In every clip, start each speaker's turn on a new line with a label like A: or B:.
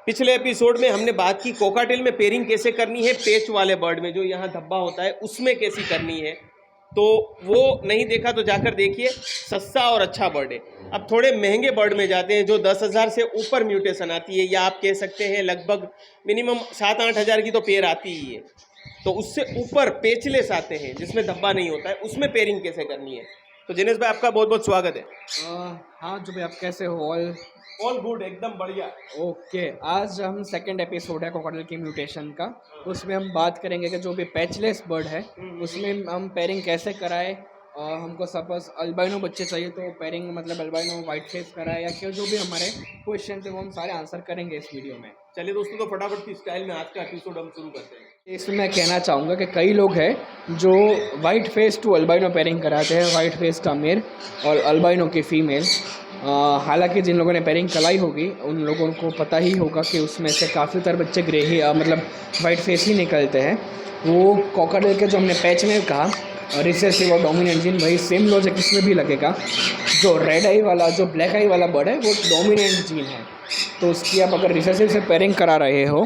A: पिछले एपिसोड में हमने बात की कोकाटेल में पेयरिंग कैसे करनी है, पेच वाले बर्ड में जो यहाँ धब्बा होता है उसमें कैसी करनी है। तो वो नहीं देखा तो जाकर देखिए, सस्ता और अच्छा बर्ड है। अब थोड़े महंगे बर्ड में जाते हैं जो 10,000 से ऊपर म्यूटेशन आती है, या आप कह सकते हैं लगभग मिनिमम 7-8 हज़ार की तो पेयर आती ही है। तो उससे ऊपर पेचलेस आते हैं जिसमें धब्बा नहीं होता है, उसमें पेयरिंग कैसे करनी है। तो जिनेश भाई आपका बहुत बहुत स्वागत है।
B: हाँ जो भाई, आप कैसे हो?
A: ऑल गुड, एकदम बढ़िया।
B: ओके, आज हम सेकंड एपिसोड है कोकोडल की म्यूटेशन का। उसमें हम बात करेंगे कि जो भी पैचलेस बर्ड है उसमें हम पेयरिंग कैसे कराए। हमको सपोज अल्बाइनो बच्चे चाहिए तो पेयरिंग मतलब अल्बाइनो वाइट फेस कराए या क्यों, जो भी हमारे क्वेश्चन थे वो हम सारे आंसर करेंगे इस वीडियो में।
A: चलिए दोस्तों, तो फटाफट की स्टाइल में आज का एपिसोड हम शुरू करते हैं।
B: इसमें मैं कहना चाहूँगा कि कई लोग हैं जो white face to albino pairing कराते हैं, वाइट फेस का मेल और अल्बाइनो की फ़ीमेल। हालांकि जिन लोगों ने पेयरिंग कराई होगी उन लोगों को पता ही होगा कि उसमें से काफ़ी तरह बच्चे ग्रे ही मतलब वाइट फेस ही निकलते हैं। वो कॉकरडेल के जो हमने पैच में कहा रिसेसिव और डोमिनेंट जीन, वही सेम लॉजिक इसमें भी लगेगा। जो रेड आई वाला, जो ब्लैक आई वाला बर्ड है वो डोमिनेंट जीन है, तो उसकी आप अगर रिसेसिव से पेयरिंग करा रहे हो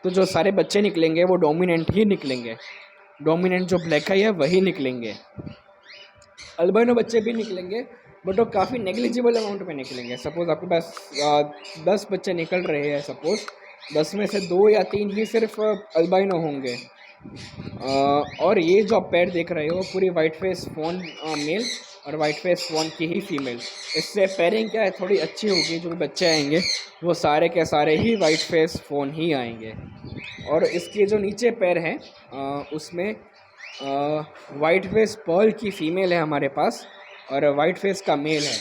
B: तो जो सारे बच्चे निकलेंगे वो डोमिनेंट ही निकलेंगे। डोमिनेंट जो ब्लैक आई है वही निकलेंगे। अल्बाइनो बच्चे भी निकलेंगे बट वो काफ़ी नेग्लिजिबल अमाउंट में निकलेंगे। सपोज़ आपके पास 10 बच्चे निकल रहे हैं, सपोज़ 10 में से 2 या 3 ही सिर्फ अल्बाइनो होंगे। और ये जो आप पेयर देख रहे हो पूरी वाइट फेस फोन मेल और वाइट फेस फोन की ही फीमेल। इससे पेयरिंग क्या है, थोड़ी अच्छी होगी। जो भी बच्चे आएंगे वो सारे के सारे ही वाइट फेस फोन ही आएंगे। और इसके जो नीचे पैर हैं उसमें वाइट फेस पर्ल की फ़ीमेल है हमारे पास और वाइट फेस का मेल है।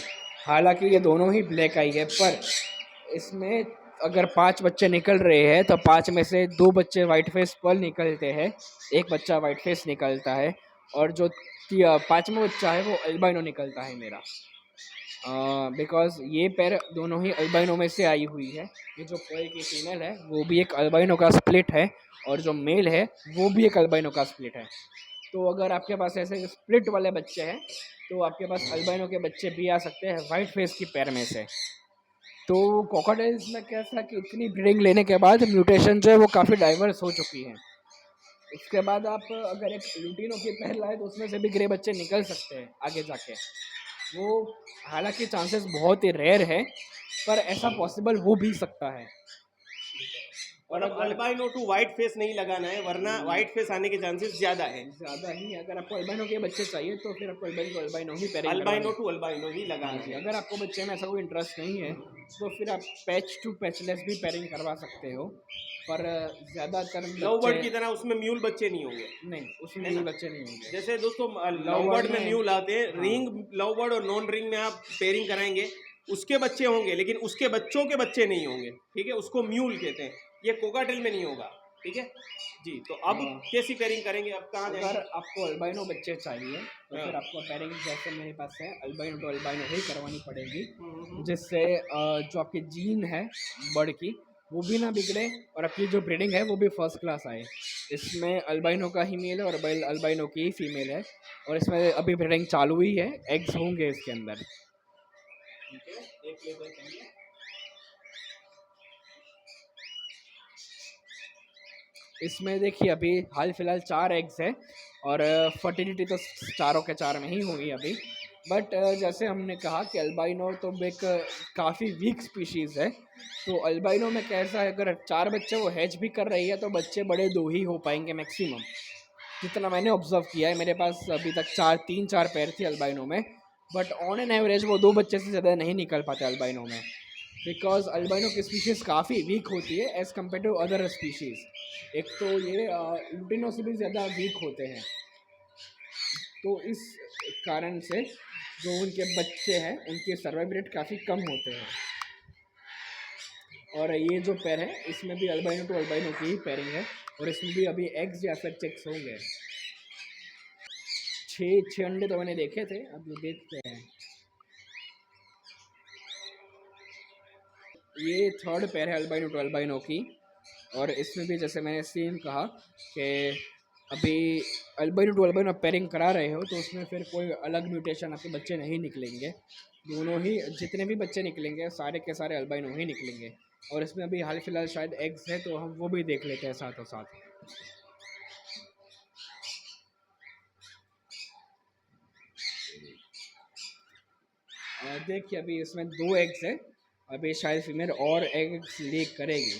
B: हालांकि ये दोनों ही ब्लैक आई है, पर इसमें अगर 5 बच्चे निकल रहे हैं तो 5 में से 2 बच्चे वाइट फेस पर्ल निकलते हैं, एक बच्चा वाइट फेस निकलता है और जो 5वां बच्चा है वो अल्बाइनो निकलता है मेरा। बिकॉज ये पैर दोनों ही अल्बाइनो में से आई हुई है। ये जो पर्ल की फीमेल है वो भी एक अल्बाइनो का स्प्लिट है और जो मेल है वो भी एक अल्बाइनो का स्प्लिट है। तो अगर आपके पास ऐसे स्प्लिट वाले बच्चे हैं तो आपके पास अल्बाइनो के बच्चे भी आ सकते हैं वाइट फेस की पैर में से। तो कोकोडेल्स में कैसा कि इतनी ब्रीडिंग लेने के बाद म्यूटेशन जो है वो काफ़ी डाइवर्स हो चुकी है। उसके बाद आप अगर एक लुटिनो की पैर लाए तो उसमें से भी ग्रे बच्चे निकल सकते हैं आगे जाके। वो हालांकि चांसेस बहुत ही रेयर है, पर ऐसा पॉसिबल हो भी सकता है।
A: और अब अल्बाइनो टू व्हाइट फेस नहीं लगाना है, वरना व्हाइट फेस आने के चांसेस ज़्यादा है।
B: ज़्यादा ही है। अगर आपको अल्बाइनो के बच्चे चाहिए तो फिर आपको अल्बाइनो ही पेयरिंग
A: अल्बाइनो टू अल्बाइनो ही लगाना है।
B: अगर आपको बच्चे में ऐसा कोई इंटरेस्ट नहीं है तो फिर आप पैच टू पैचलेस भी पेयरिंग करवा सकते हो, पर ज़्यादातर
A: लव बर्ड की तरह उसमें म्यूल बच्चे नहीं होंगे।
B: नहीं, उसमें म्यूल बच्चे नहीं होंगे।
A: जैसे दोस्तों लव बर्ड में म्यूल आते हैं, रिंग लव बर्ड और नॉन रिंग में आप पेयरिंग कराएंगे उसके बच्चे होंगे, लेकिन उसके बच्चों के बच्चे नहीं होंगे। ठीक है, उसको म्यूल कहते हैं। ये कोकाटेल में नहीं होगा। ठीक है जी। तो अब कैसी पेयरिंग करेंगे, अब कहाँ जाएंगे?
B: अगर आपको अल्बाइनो बच्चे चाहिए तो फिर आपको पेयरिंग जैसे मेरे पास है अल्बाइनो टू अल्बाइनो ही करवानी पड़ेगी, जिससे जो आपकी जीन है बर्ड की वो भी ना बिगड़े और आपकी जो ब्रीडिंग है वो भी फर्स्ट क्लास आए। इसमें अल्बाइनो का ही मेल है और अल्बाइनो की ही फीमेल है और इसमें अभी ब्रीडिंग चालू ही है, एग्स होंगे इसके अंदर। इसमें देखिए अभी हाल फिलहाल 4 एग्स है और फर्टिलिटी तो चारों के चार में ही होगी अभी। बट जैसे हमने कहा कि अल्बाइनो तो एक काफ़ी वीक स्पीशीज़ है, तो अल्बाइनो में कैसा है, अगर 4 बच्चे वो हैच भी कर रही है तो बच्चे बड़े 2 ही हो पाएंगे मैक्सिमम, जितना मैंने ऑब्जर्व किया है। मेरे पास अभी तक 3-4 पैर थी अल्बाइनो में, बट ऑन एन एवरेज वो 2 बच्चे से ज़्यादा नहीं निकल पाते अल्बाइनो में, बिकॉज अल्बाइनो की स्पीशीज़ काफ़ी वीक होती है as compare to other species. एक तो ये लुटिनो से भी ज़्यादा वीक होते हैं, तो इस कारण से जो उनके बच्चे हैं उनके सर्वाइव रेट काफ़ी कम होते हैं। और ये जो पैर है इसमें भी अल्बाइनो टू अल्बाइनो की ही पेयरिंग है और इसमें भी अभी एग्स या फिर चिक्स होंगे। 6 अंडे तो मैंने देखे थे, अब ये देखते हैं। ये थर्ड पेयर है अल्बाइनो टू अल्बाइनो की और इसमें भी जैसे मैंने सेम कहा कि अभी अल्बाइनो टू अल्बाइनो पेयरिंग करा रहे हो तो उसमें फिर कोई अलग म्यूटेशन आपके बच्चे नहीं निकलेंगे। दोनों ही जितने भी बच्चे निकलेंगे सारे के सारे अल्बाइनो ही निकलेंगे। और इसमें अभी हाल फिलहाल शायद एग्स है, तो हम वो भी देख लेते हैं साथों साथ। देखिए अभी इसमें 2 एग्स है, अभी शायद फीमेल और एग्स ले करेगी।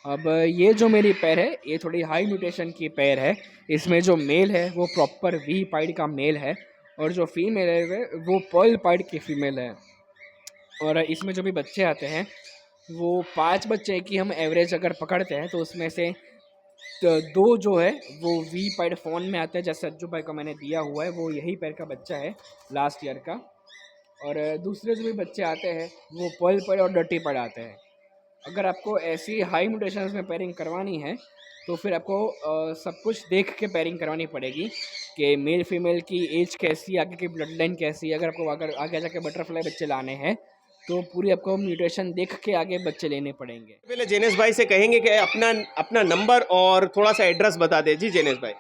B: अब ये जो मेरी पैर है ये थोड़ी हाई म्यूटेशन की पैर है। इसमें जो मेल है वो प्रॉपर वी पाइड का मेल है, और जो फीमेल है वो पर्ल पाइड की फीमेल है। और इसमें जो भी बच्चे आते हैं वो 5 बच्चे की हम एवरेज अगर पकड़ते हैं तो उसमें से तो 2 जो है वो वी पाइड फोन में आते हैं, जैसे सज्जू भाई को मैंने दिया हुआ है वो यही पैर का बच्चा है लास्ट ईयर का। और दूसरे जो भी बच्चे आते हैं वो पर्ल पाइड और डर्टी पाइड आते हैं। अगर आपको ऐसी हाई म्यूटेशंस में पेयरिंग करवानी है तो फिर आपको सब कुछ देख के पेयरिंग करवानी पड़ेगी कि मेल फीमेल की एज कैसी, आगे की ब्लड लाइन कैसी। अगर आपको अगर आगे जाके बटरफ्लाई बच्चे लाने हैं तो पूरी आपको म्यूटेशन देख के आगे बच्चे लेने पड़ेंगे।
A: पहले जेनेश भाई से कहेंगे कि अपना अपना नंबर और थोड़ा सा एड्रेस बता दे। जी जेनेश भाई।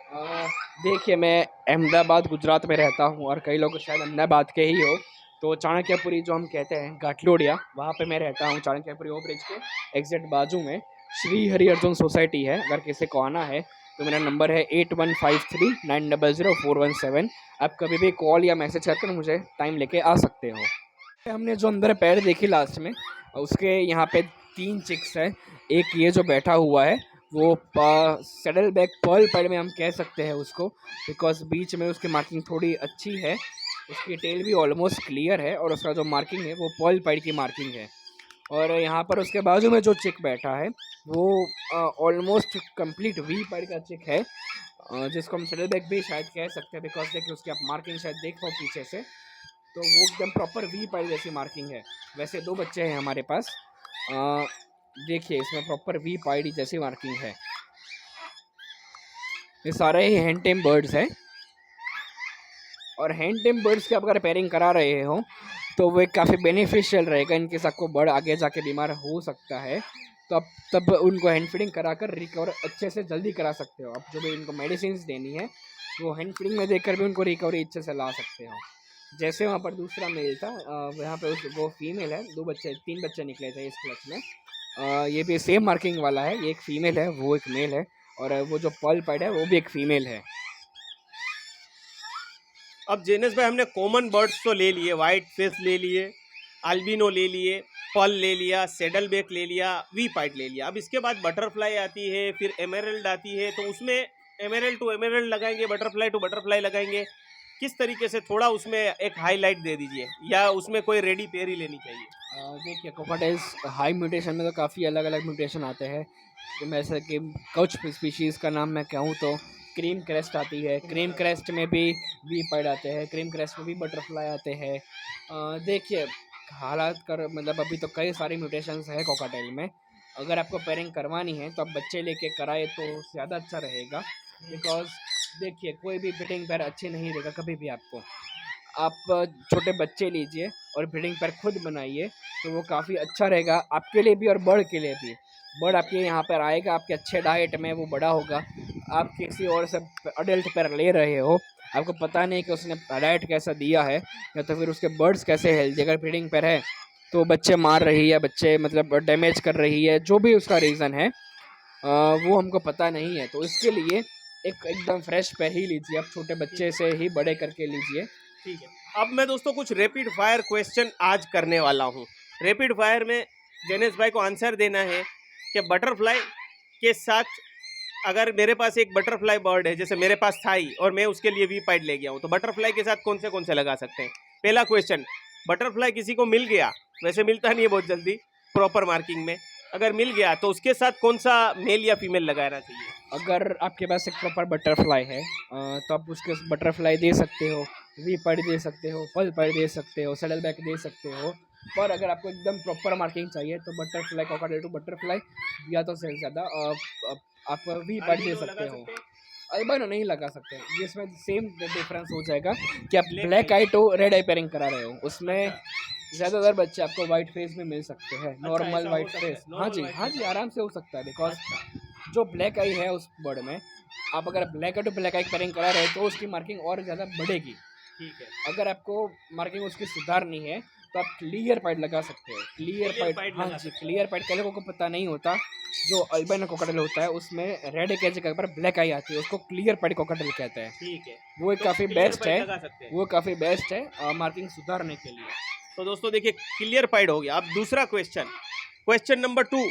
B: देखिए मैं अहमदाबाद गुजरात में रहता हूँ, और कई लोग शायद अहमदाबाद के ही हो, तो चाणक्यपुरी जो हम कहते हैं घाटलोडिया, वहाँ पे मैं रहता हूँ। चाणक्यपुरी ओवरब्रिज के एग्जैक्ट बाजू में श्री हरि अर्जुन सोसाइटी है। अगर किसी को आना है तो मेरा नंबर है 8153900417। आप कभी भी कॉल या मैसेज करके मुझे टाइम लेके आ सकते हो। हमने जो अंदर पैर देखी लास्ट में, उसके यहाँ पे 3 चिक्स है। एक ये जो बैठा हुआ है वो सैडल बैक पर्ल पैड में हम कह सकते हैं उसको, बिकॉज बीच में उसकी मार्किंग थोड़ी अच्छी है। उसकी टेल भी ऑलमोस्ट क्लियर है, और उसका जो मार्किंग है वो पर्ल पैड की मार्किंग है। और यहाँ पर उसके बाजू में जो चिक बैठा है वो ऑलमोस्ट कंप्लीट वी पैड का चिक है, जिसको हम सैडल बैक भी शायद कह सकते हैं, बिकॉज देखिए उसकी आप मार्किंग शायद देख पाओ पीछे से, तो वो एकदम प्रॉपर वी पाइड जैसी मार्किंग है। वैसे 2 बच्चे हैं हमारे पास, देखिए इसमें प्रॉपर वी पाइड जैसी मार्किंग है। ये सारे ही हैंड टेम बर्ड्स हैं, और हैंड टेम बर्ड्स की आप अगर पेयरिंग करा रहे हो तो वो काफ़ी बेनिफिशियल रहेगा। इनके साथ को बर्ड आगे जाके बीमार हो सकता है, तो आप तब उनको हैंड फीडिंग करा कर रिकवर अच्छे से जल्दी करा सकते हो। आप जो भी इनको मेडिसिन देनी है वो हैंड फीडिंग में देकर भी उनको रिकवरी अच्छे से ला सकते हो। जैसे वहाँ पर दूसरा मेल था, यहाँ पे वो फीमेल है। 3 बच्चे निकले थे इस क्लच में। ये भी सेम मार्किंग वाला है, ये एक फीमेल है वो एक मेल है, और वो जो पर्ल पैड है वो भी एक फीमेल है।
A: अब जेनेश भाई हमने कॉमन बर्ड्स तो ले लिए, वाइट फेस ले लिए, अल्बिनो ले लिए, पर्ल ले लिया, सैडल बैक ले लिया, वी पाइड ले लिया। अब इसके बाद बटरफ्लाई आती है, फिर एमेरल्ड आती है, तो उसमें एमेरल्ड टू एमेरल्ड लगाएंगे, बटरफ्लाई टू बटरफ्लाई लगाएंगे, किस तरीके से थोड़ा उसमें एक हाईलाइट दे दीजिए, या उसमें कोई रेडी पेयर ही लेनी चाहिए?
B: देखिए कोकाटेल्स हाई म्यूटेशन में तो काफ़ी अलग अलग म्यूटेशन आते हैं, जैसे कि कुछ स्पीशीज़ का नाम मैं कहूँ तो क्रीम क्रेस्ट आती है। क्रीम क्रेस्ट में भी वी पाइड आते हैं, क्रीम क्रेस्ट में भी बटरफ्लाई आते हैं। देखिए हालात कर मतलब अभी तो कई सारी म्यूटेशंस है कोकाटेल में। अगर आपको पेयरिंग करवानी है तो आप बच्चे लेके कराए तो ज़्यादा अच्छा रहेगा, बिकॉज देखिए कोई भी ब्रीडिंग पेयर अच्छी नहीं देगा कभी भी आपको। आप छोटे बच्चे लीजिए और ब्रीडिंग पेयर खुद बनाइए, तो वो काफ़ी अच्छा रहेगा आपके लिए भी और बर्ड के लिए भी। बर्ड आपके यहाँ पर आएगा, आपके अच्छे डाइट में वो बड़ा होगा। आप किसी और से अडल्ट पेयर ले रहे हो, आपको पता नहीं कि उसने डाइट कैसा दिया है, या तो फिर उसके बर्ड्स कैसे हेल्दी। अगर ब्रीडिंग पेयर है तो बच्चे मार रही है, बच्चे मतलब डैमेज कर रही है, जो भी उसका रीज़न है वो हमको पता नहीं है। तो इसके लिए एकदम फ्रेश पेयर ही लीजिए, आप छोटे बच्चे से ही बड़े करके लीजिए।
A: ठीक है। अब मैं दोस्तों कुछ रैपिड फायर क्वेश्चन आज करने वाला हूँ। रैपिड फायर में जेनेश भाई को आंसर देना है कि बटरफ्लाई के साथ, अगर मेरे पास एक बटरफ्लाई बर्ड है, जैसे मेरे पास था ही, और मैं उसके लिए वी पाइड ले गया हूँ, तो बटरफ्लाई के साथ कौन से लगा सकते हैं? पहला क्वेश्चन, बटरफ्लाई किसी को मिल गया, वैसे मिलता नहीं है बहुत जल्दी प्रॉपर मार्किंग में, अगर मिल गया तो उसके साथ कौन सा मेल या फीमेल लगाना चाहिए?
B: अगर आपके पास एक प्रॉपर बटरफ्लाई है तो आप उसके बटरफ्लाई दे सकते हो, वी पाइड दे सकते हो, पर्ल पाइड दे सकते हो, सैडल बैक दे सकते हो। पर अगर आपको एकदम प्रॉपर मार्किंग चाहिए तो बटरफ्लाई कोकाटेल टू बटरफ्लाई, या तो से ज़्यादा आप वी पाइड दे सकते हो। अल्बाइनो नहीं लगा सकते, जिसमें सेम डिफरेंस हो जाएगा कि आप black eye to red eye pairing करा रहे हो। उसमें ज़्यादातर बच्चे आपको वाइट फेस में मिल सकते हैं, नॉर्मल वाइट फेस। हाँ जी आराम से हो सकता है, बिकॉज जो ब्लैक आई है उस बर्ड में, आप अगर black eye to black eye pairing करा रहे हो तो उसकी मार्किंग और ज़्यादा बढ़ेगी।
A: ठीक है।
B: अगर आपको मार्किंग उसकी सुधारनी है तो आप क्लियर पाइड लगा सकते हो। क्लियर
A: Clear
B: पाइड,
A: Pied
B: हाँ
A: लगा
B: जी,
A: सकते
B: क्लियर पाइड कई लोगों को पता नहीं होता। जो अल्बाइनो कोकाटेल होता है उसमें रेड एक के ऊपर ब्लैक आई आती है, उसको क्लियर पाइड कोकाटेल कहते हैं।
A: ठीक है,
B: वो एक
A: तो
B: काफ़ी
A: क्लियर
B: बेस्ट
A: पाइड
B: है,
A: लगा सकते हैं।
B: वो काफ़ी बेस्ट है मार्किंग सुधारने के लिए।
A: तो दोस्तों देखिए, क्लियर पाइड हो गया। अब दूसरा क्वेश्चन नंबर 2,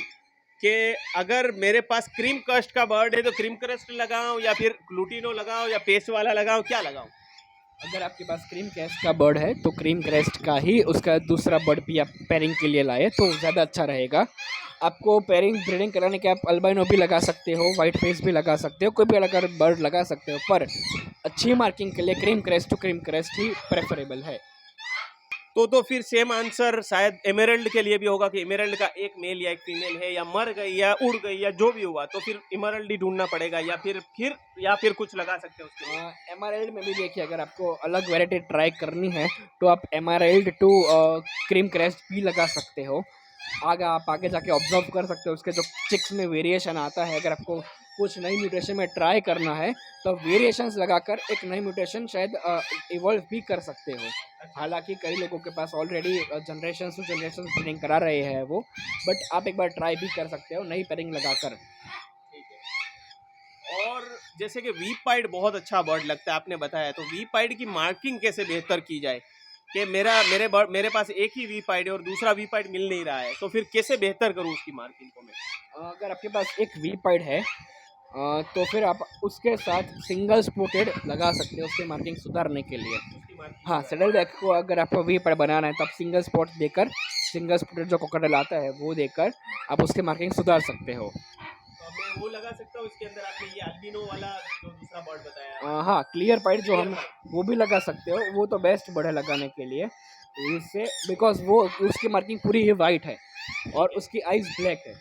A: कि अगर मेरे पास क्रीम क्रस्ट का बर्ड है तो क्रीम क्रस्ट लगाऊं या फिर ग्लूटिनो लगाऊं या पेस्ट वाला लगाऊं, क्या लगाऊं?
B: अगर आपके पास क्रीम क्रेस्ट का बर्ड है तो क्रीम क्रेस्ट का ही उसका दूसरा बर्ड भी आप पेयरिंग के लिए लाए तो ज़्यादा अच्छा रहेगा। आपको पेयरिंग ब्रीडिंग कराने के आप अल्बाइनो भी लगा सकते हो, वाइट फेस भी लगा सकते हो, कोई भी अलग बर्ड लगा सकते हो, पर अच्छी मार्किंग के लिए cream crest to cream crest ही प्रेफरेबल है।
A: तो फिर सेम आंसर शायद एमेरल्ड के लिए भी होगा कि एमेरल्ड का एक मेल या एक फीमेल है, या मर गई या उड़ गई या जो भी हुआ, तो फिर एमेरल्ड ही ढूंढना पड़ेगा, या फिर कुछ लगा सकते हैं उसके लिए।
B: एमआरएल्ड में भी देखिए, अगर आपको अलग वैरायटी ट्राई करनी है तो आप एमआरएल्ड टू क्रीम क्रेस्ट भी लगा सकते हो। आगे जाके ऑब्जर्व कर सकते हो उसके जो चिक्स में वेरिएशन आता है। अगर आपको कुछ नई म्यूटेशन में ट्राई करना है तो वेरिएशंस लगाकर एक नई म्यूटेशन शायद इवॉल्व भी कर सकते हो। हालांकि कई लोगों के पास already generation to generation breeding करा रहे हैं वो, बट आप एक बार ट्राई भी कर सकते हो नई पेयरिंग लगाकर।
A: ठीक है। और जैसे कि वी पाइड बहुत अच्छा बर्ड लगता है, आपने बताया, तो वी पाइड की मार्किंग कैसे बेहतर की जाए? कि मेरे पास एक ही वी पाइड है और दूसरा वी पाइड मिल नहीं रहा है, तो फिर कैसे बेहतर करूं उसकी मार्किंग को मैं?
B: अगर आपके पास एक वी पाइड है तो फिर आप उसके साथ सिंगल स्पॉटेड लगा सकते हो उसकी मार्किंग सुधारने के लिए।
A: उसकी marking
B: हाँ, सैडल बैक को अगर आपको वी पाइड बनाना है तो आप सिंगल स्पॉट देकर, सिंगल स्पॉटेड जो कोकाटेल आता है वो देकर आप उसकी मार्किंग सुधार सकते हो।
A: तो अब मैं वो लगा सकता हूँ इसके अंदर, आपने ये अल्बिनो वाला जो दूसरा बर्ड बताया।
B: हाँ, क्लियर पाइड जो हम
A: Clear
B: वो भी लगा सकते हो, वो तो बेस्ट बर्ड है लगाने के लिए इससे, बिकॉज वो उसकी मार्किंग पूरी ही वाइट है और उसकी आइज ब्लैक है।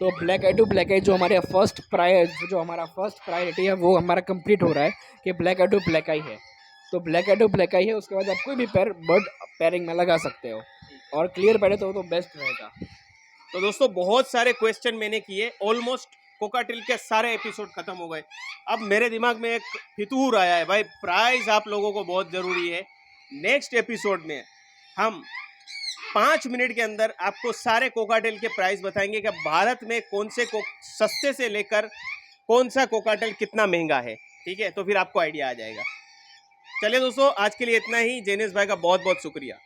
B: तो ब्लैक आई टू ब्लैक आई जो हमारा फर्स्ट प्रायोरिटी है वो हमारा कंप्लीट हो रहा है कि ब्लैक आई टू ब्लैक आई है। तो ब्लैक आई टू ब्लैक आई है, उसके बाद आप कोई भी बर्ड पेयरिंग में लगा सकते हो और क्लियर पाइड है तो वो तो बेस्ट रहेगा।
A: तो दोस्तों बहुत सारे क्वेश्चन मैंने किए, ऑलमोस्ट कोकाटिल के सारे एपिसोड खत्म हो गए। अब मेरे दिमाग में एक फितूर आया है भाई, प्राइस आप लोगों को बहुत जरूरी है। नेक्स्ट एपिसोड में हम 5 मिनट के अंदर आपको सारे कोकाटेल के प्राइस बताएंगे कि भारत में कौन से सस्ते से लेकर कौन सा कोकाटेल कितना महंगा है। ठीक है, तो फिर आपको आइडिया आ जाएगा। चलिए दोस्तों, आज के लिए इतना ही। जेनिस भाई का बहुत बहुत शुक्रिया।